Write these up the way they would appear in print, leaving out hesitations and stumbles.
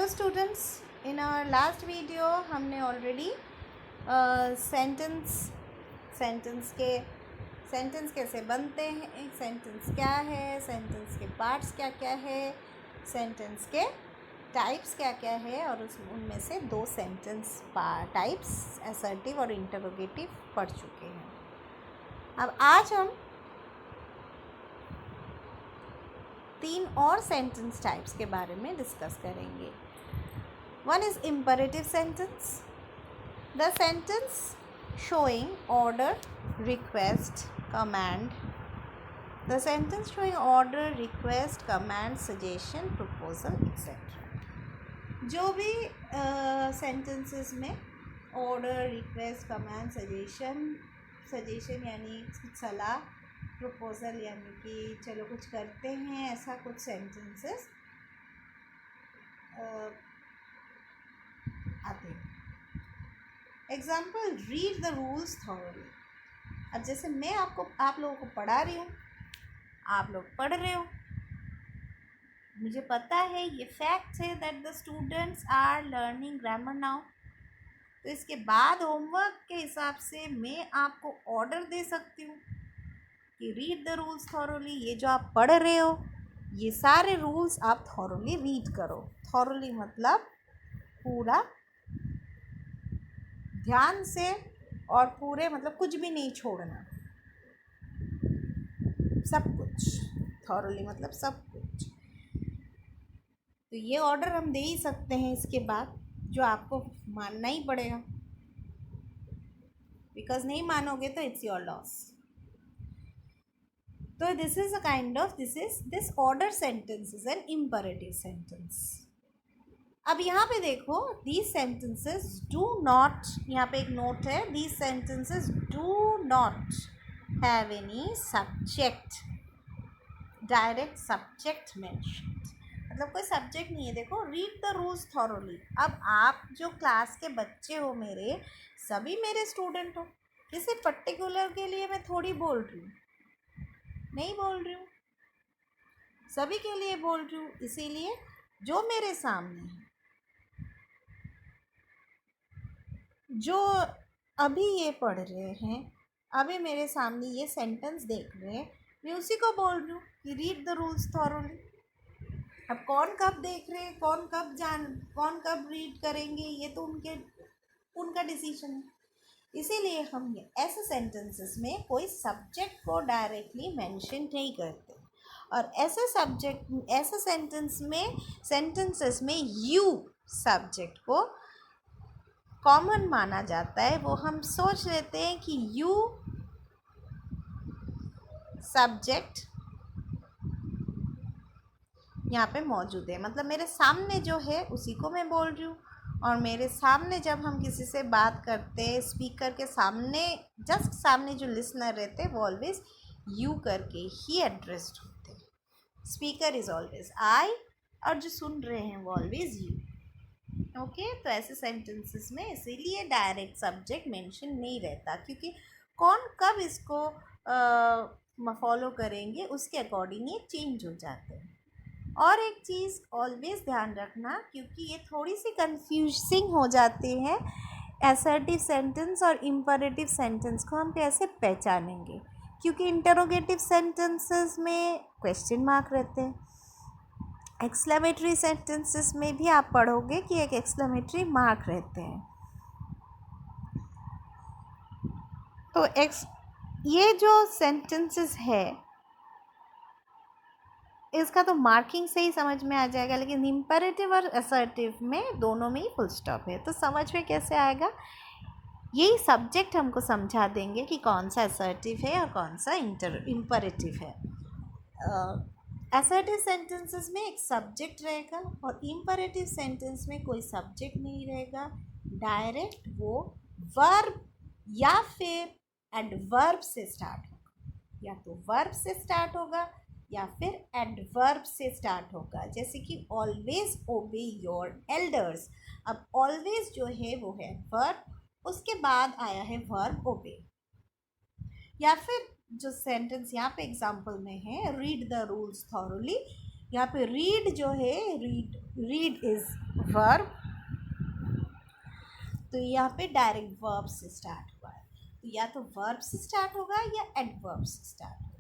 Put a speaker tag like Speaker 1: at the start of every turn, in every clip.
Speaker 1: Students, in our last video हमने already sentence कैसे बनते हैं, सेंटेंस क्या है, सेंटेंस के पार्ट्स क्या क्या है, सेंटेंस के टाइप्स क्या क्या है और उनमें से दो सेंटेंस टाइप्स असर्टिव और इंटरोगेटिव पढ़ चुके हैं। अब आज हम तीन और सेंटेंस टाइप्स के बारे में डिस्कस करेंगे। One is imperative sentence, the sentence showing order, request, command. The sentence showing order, request, command, suggestion, proposal, etc. जो भी sentences में order, request, command, suggestion यानी सलाह, proposal यानी कि चलो कुछ करते हैं, ऐसा कुछ sentences आते हैं। Example, read the rules thoroughly. अब जैसे मैं आप लोगों को पढ़ा रही हूँ, आप लोग पढ़ रहे हो, मुझे पता है, ये फैक्ट है that the students are learning grammar now. तो इसके बाद होमवर्क के हिसाब से मैं आपको ऑर्डर दे सकती हूँ कि रीड द रूल्स थॉरली। ये जो आप पढ़ रहे हो, ये सारे रूल्स आप थॉरली रीड करो। थॉरली मतलब पूरा ध्यान से, और पूरे मतलब कुछ भी नहीं छोड़ना, सब कुछ। थॉरली मतलब सब कुछ। तो ये ऑर्डर हम दे ही सकते हैं इसके बाद, जो आपको मानना ही पड़ेगा, बिकॉज नहीं मानोगे तो इट्स योर लॉस। तो this is a kind of this order sentence is an imperative sentence. अब यहाँ पे देखो, दीज सेंटेंसेस डू नॉट, यहाँ पे एक नोट है, these sentences do not have any subject, direct subject mentioned. मतलब कोई सब्जेक्ट नहीं है। देखो, रीड द रूल्स थॉरली। अब आप जो क्लास के बच्चे हो, मेरे सभी मेरे स्टूडेंट हो, किसी पर्टिकुलर के लिए मैं थोड़ी बोल रही हूँ, नहीं बोल रही हूँ, सभी के लिए बोल रही हूँ। इसीलिए जो मेरे सामने है, जो अभी ये पढ़ रहे हैं, अभी मेरे सामने ये सेंटेंस देख रहे हैं, मैं उसी को बोल रही हूँ कि रीड द रूल्स थॉरली। अब कौन कब देख रहे हैं, कौन कब रीड करेंगे, ये तो उनका डिसीजन है। इसीलिए हम ऐसे सेंटेंसेस में कोई सब्जेक्ट को डायरेक्टली मेंशन नहीं करते, और ऐसे सेंटेंसेस में यू सब्जेक्ट को कॉमन माना जाता है। वो हम सोच लेते हैं कि यू सब्जेक्ट यहाँ पे मौजूद है, मतलब मेरे सामने जो है उसी को मैं बोल रही हूँ। और मेरे सामने जब हम किसी से बात करते हैं, स्पीकर के सामने, जस्ट सामने जो लिसनर रहते हैं, वो ऑलवेज यू करके ही एड्रेस्ड होते हैं। स्पीकर इज ऑलवेज आई, और जो सुन रहे हैं वो ऑलवेज यू। ओके, तो ऐसे सेंटेंसेस में इसीलिए डायरेक्ट सब्जेक्ट मेंशन नहीं रहता, क्योंकि कौन कब इसको फॉलो करेंगे उसके अकॉर्डिंग ये चेंज हो जाते हैं। और एक चीज़ ऑलवेज ध्यान रखना, क्योंकि ये थोड़ी सी कंफ्यूजिंग हो जाती है, असर्टिव सेंटेंस और इम्परेटिव सेंटेंस को हम कैसे पहचानेंगे, क्योंकि इंटरोगेटिव सेंटेंसेस में क्वेश्चन मार्क रहते हैं। एक्सक्लेमेटरी सेंटेंसेस में भी आप पढ़ोगे कि एक एक्सक्लेमेटरी मार्क रहते हैं। तो ये जो सेंटेंसेस है, इसका तो मार्किंग से ही समझ में आ जाएगा, लेकिन इम्परेटिव और असर्टिव में दोनों में ही फुल स्टॉप है। तो समझ में कैसे आएगा, यही सब्जेक्ट हमको समझा देंगे कि कौन सा असर्टिव है और कौन सा इम्परेटिव है। असर्टिव सेंटेंसेस में एक सब्जेक्ट रहेगा, और इम्परेटिव सेंटेंस में कोई सब्जेक्ट नहीं रहेगा, डायरेक्ट वो वर्ब या फिर एडवर्ब से स्टार्ट होगा, या तो वर्ब से स्टार्ट होगा या फिर एडवर्ब से स्टार्ट होगा। जैसे कि ऑलवेज ओबे योर एल्डर्स। अब ऑलवेज जो है वो है वर्ब, उसके बाद आया है वर्ब ओबे। या फिर जो सेंटेंस यहाँ पे एग्जाम्पल में है, रीड द रूल्स थॉरली, यहाँ पे रीड जो है, रीड इज वर्ब, तो यहाँ पे डायरेक्ट वर्ब से स्टार्ट हुआ है, तो या तो वर्ब से स्टार्ट होगा या एडवर्ब से स्टार्ट होगा।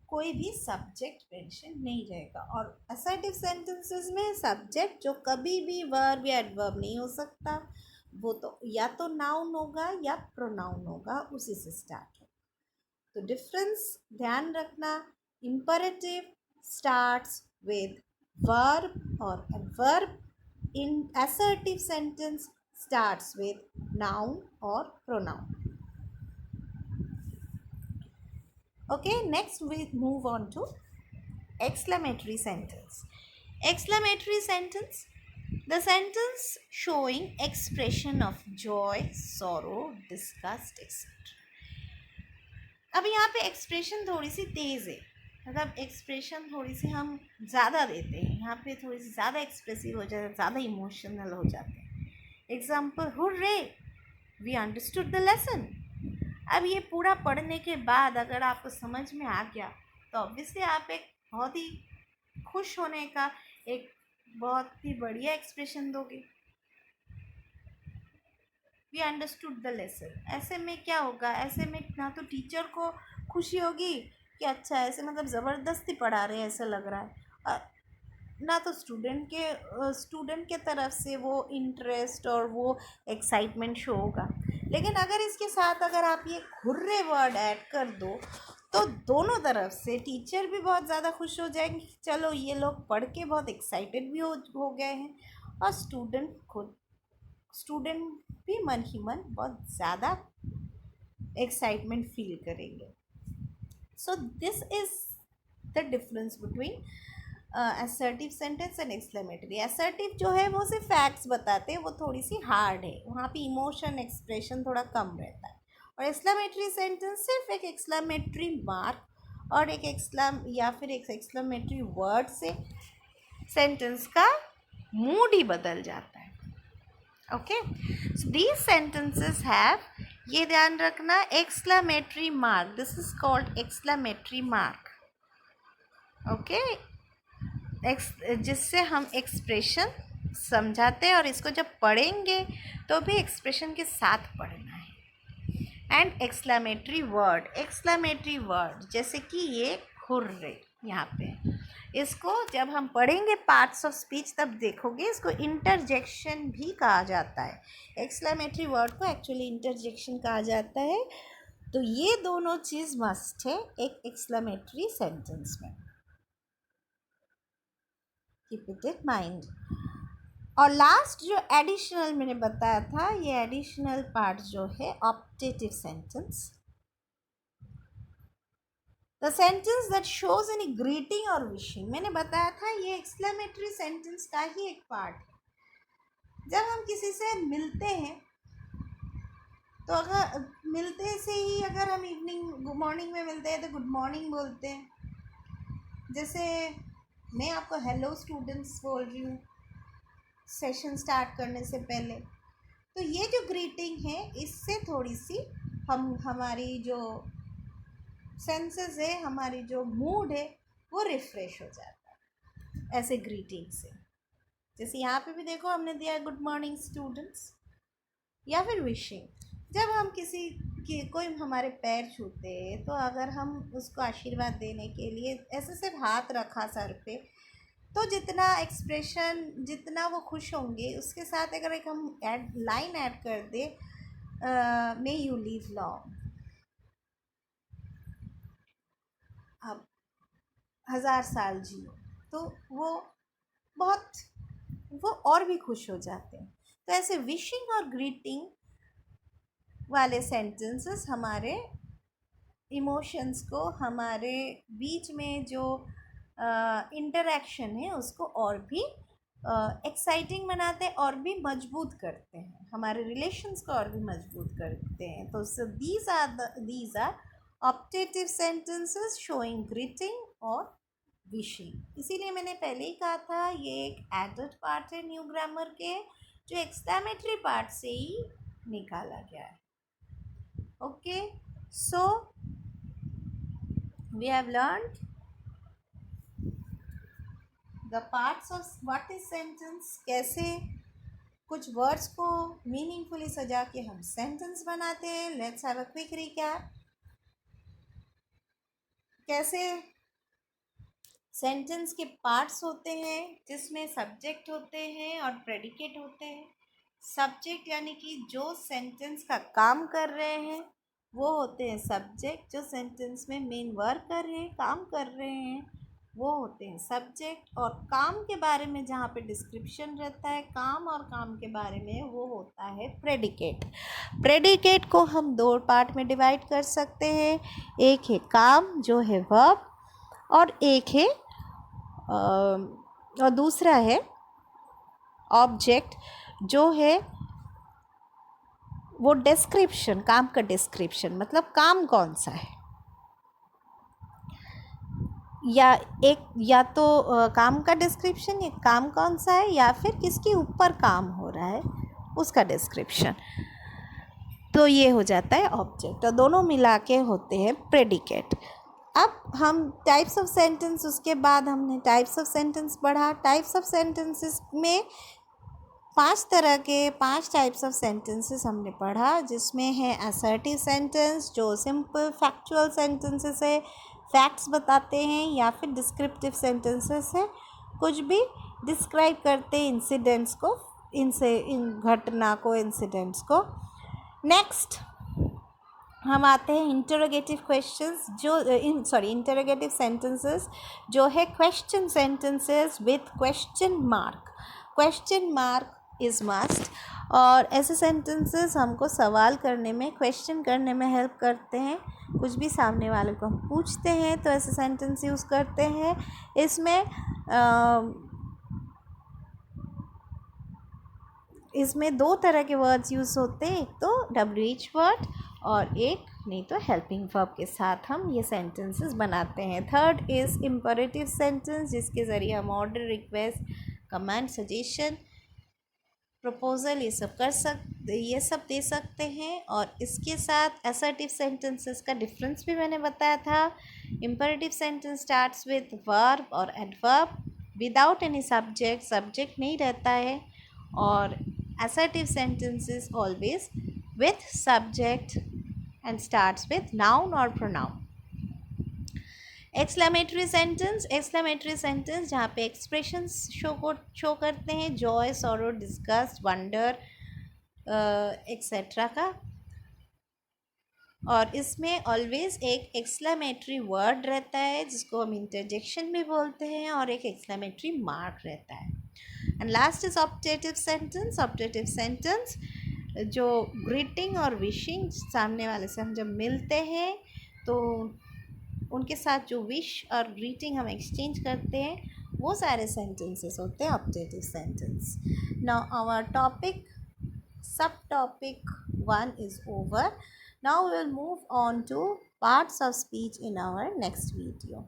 Speaker 1: कोई भी सब्जेक्ट मेंशन नहीं रहेगा। और असर्टिव सेंटेंसेस में सब्जेक्ट जो कभी भी वर्ब या एडवर्ब नहीं हो सकता, वो तो या तो नाउन होगा या प्रोनाउन होगा, उसी से स्टार्ट हो। तो डिफरेंस ध्यान रखना, इम्परेटिव स्टार्ट्स विद वर्ब और adverb, in assertive sentence starts with noun or pronoun. Okay, next we move on to exclamatory sentence. Exclamatory sentence, the sentence showing expression of joy, sorrow, disgust, etc. अब यहाँ पे expression थोड़ी सी तेज़ है, मतलब expression थोड़ी सी हम ज़्यादा देते हैं, यहाँ पे थोड़ी सी ज़्यादा एक्सप्रेसिव हो जाते हैं, ज़्यादा इमोशनल हो जाते हैं। Example, hurray we understood the lesson. अब ये पूरा पढ़ने के बाद अगर आपको समझ में आ गया तो ऑब्वियसली आप एक बहुत ही खुश होने का एक बहुत ही बढ़िया एक्सप्रेशन दोगे, वी अंडरस्टूड द लेसन। ऐसे में क्या होगा, ऐसे में ना तो टीचर को खुशी होगी कि अच्छा ऐसे मतलब ज़बरदस्ती पढ़ा रहे हैं ऐसा लग रहा है, और ना तो स्टूडेंट के तरफ से वो इंटरेस्ट और वो एक्साइटमेंट शो होगा। लेकिन अगर इसके साथ अगर आप ये हुर्रे वर्ड ऐड कर दो तो दोनों तरफ से टीचर भी बहुत ज़्यादा खुश हो जाएंगे, चलो ये लोग पढ़ के बहुत एक्साइटेड भी हो गए हैं, और स्टूडेंट भी मन ही मन बहुत ज़्यादा एक्साइटमेंट फील करेंगे। So this is the difference between assertive sentence and exclamatory. Assertive जो है वो सिर्फ फैक्ट्स बताते हैं, वो थोड़ी सी हार्ड है, वहाँ पे इमोशन एक्सप्रेशन थोड़ा कम रहता है। और एक्सक्लेमेटरी सेंटेंस सिर्फ एक एक्सक्लेमेटरी मार्क और एक या फिर एक एक्सक्लेमेटरी वर्ड से सेंटेंस का मूड ही बदल जाता है। Okay, so these sentences have, ये ध्यान रखना, exclamatory mark, this is called exclamatory mark. Okay, जिससे हम एक्सप्रेशन समझाते हैं, और इसको जब पढ़ेंगे तो भी एक्सप्रेशन के साथ पढ़ना है। एंड एक्सक्लेमेटरी वर्ड जैसे कि ये हुर्रे, यहाँ पे इसको जब हम पढ़ेंगे पार्ट्स ऑफ स्पीच तब देखोगे इसको इंटरजेक्शन भी कहा जाता है। एक्सक्लेमेटरी वर्ड को एक्चुअली इंटरजेक्शन कहा जाता है। तो ये दोनों चीज़ मस्ट है एक एक्सक्लेमेटरी सेंटेंस में, कीप इट इन माइंड। और लास्ट जो एडिशनल मैंने बताया था, ये एडिशनल पार्ट जो है optative sentence, the sentence that shows any greeting और विशिंग। मैंने बताया था ये एक्सक्लेमेटरी सेंटेंस का ही एक पार्ट है। जब हम किसी से मिलते हैं तो अगर मिलते से ही अगर हम इवनिंग मॉर्निंग में मिलते हैं तो गुड मॉर्निंग बोलते हैं। जैसे मैं आपको हेलो स्टूडेंट्स बोल रही हूँ सेशन स्टार्ट करने से पहले, तो ये जो ग्रीटिंग है इससे थोड़ी सी हमारी जो सेंसेस है, हमारी जो मूड है वो रिफ़्रेश हो जाता है ऐसे ग्रीटिंग से। जैसे यहाँ पे भी देखो हमने दिया गुड मॉर्निंग स्टूडेंट्स, या फिर विशिंग। जब हम किसी की कोई हमारे पैर छूते हैं तो अगर हम उसको आशीर्वाद देने के लिए ऐसे सिर्फ हाथ रखा सर पे, तो जितना एक्सप्रेशन जितना वो खुश होंगे उसके साथ अगर एक हम लाइन ऐड कर दे, मे यू लिव लॉन्ग, अब 1000 साल जियो, तो वो और भी खुश हो जाते हैं। तो ऐसे विशिंग और ग्रीटिंग वाले सेंटेंसेस हमारे इमोशंस को, हमारे बीच में जो इंटरेक्शन है उसको और भी एक्साइटिंग बनाते हैं और भी मजबूत करते हैं, हमारे रिलेशंस को और भी मजबूत करते हैं। तो these are optative sentences showing greeting और विशिंग। इसीलिए मैंने पहले ही कहा था ये एक एडेड पार्ट है न्यू ग्रामर के, जो एक्सक्लेमेटरी पार्ट से ही निकाला गया है। Okay, so we have learned the parts of what is sentence, कैसे कुछ वर्ड्स को मीनिंगफुली सजा के हम सेंटेंस बनाते हैं. Let's have a quick recap. कैसे सेंटेंस के पार्ट्स होते हैं जिसमें सब्जेक्ट होते हैं और प्रेडिकेट होते हैं. सब्जेक्ट यानी कि जो सेंटेंस का काम कर रहे हैं वो होते हैं सब्जेक्ट. जो सेंटेंस में मेन वर्क कर रहे हैं, काम कर रहे हैं, वो होते हैं सब्जेक्ट. और काम के बारे में जहाँ पे डिस्क्रिप्शन रहता है काम और काम के बारे में, वो होता है प्रेडिकेट. प्रेडिकेट को हम दो पार्ट में डिवाइड कर सकते हैं. एक है काम जो है वर्ब, और एक है और दूसरा है ऑब्जेक्ट जो है वो डिस्क्रिप्शन, काम का डिस्क्रिप्शन, मतलब काम कौन सा है, या तो काम का डिस्क्रिप्शन, या काम कौन सा है, या फिर किसके ऊपर काम हो रहा है उसका डिस्क्रिप्शन. तो ये हो जाता है ऑब्जेक्ट, और दोनों मिला के होते हैं प्रेडिकेट. अब हम टाइप्स ऑफ सेंटेंस, उसके बाद हमने टाइप्स ऑफ सेंटेंस पढ़ा. टाइप्स ऑफ सेंटेंसेस में 5 टाइप्स ऑफ सेंटेंसेस हमने पढ़ा, जिसमें है असर्टिव सेंटेंस जो सिंपल फैक्चुअल सेंटेंसेस है, फैक्ट्स बताते हैं, या फिर डिस्क्रिप्टिव सेंटेंसेस है, कुछ भी डिस्क्राइब करते हैं इंसिडेंट्स को, इन घटना को, इंसिडेंट्स को. नेक्स्ट हम आते हैं इंटरोगेटिव क्वेश्चंस, जो इंटरोगेटिव सेंटेंसेस जो है question sentences with question mark. Question mark is must. और ऐसे सेंटेंसेस हमको सवाल करने में, क्वेश्चन करने में हेल्प करते हैं. कुछ भी सामने वाले को हम पूछते हैं तो ऐसे सेंटेंस यूज़ करते हैं. इसमें 2 तरह के वर्ड्स यूज़ होते हैं, एक तो WH वर्ड और एक नहीं तो हेल्पिंग वर्ब के साथ हम ये सेंटेंसेस बनाते हैं. थर्ड इज़ इम्परेटिव सेंटेंस, जिसके ज़रिए हम order, request, command, suggestion, proposal ये सब दे सकते हैं. और इसके साथ असर्टिव सेंटेंसेस का डिफरेंस भी मैंने बताया था. Imperative sentence starts with verb और adverb without any subject, subject नहीं रहता है. और assertive sentences always with subject and starts with noun or pronoun. Exclamatory sentence जहाँ पे expressions शो करते हैं, joy, sorrow, disgust, wonder etc. का. और इसमें ऑलवेज एक एक्सक्लेमेटरी वर्ड रहता है जिसको हम इंटरजेक्शन भी बोलते हैं, और एक एक्सक्लेमेटरी मार्क रहता है. And last is optative sentence. Optative sentence जो ग्रीटिंग और विशिंग, सामने वाले से हम जब मिलते हैं तो उनके साथ जो विश और ग्रीटिंग हम एक्सचेंज करते हैं, वो सारे सेंटेंसेस होते हैं optative sentence. Now our topic, subtopic 1 is over. Now we will move on to parts of speech in our next video.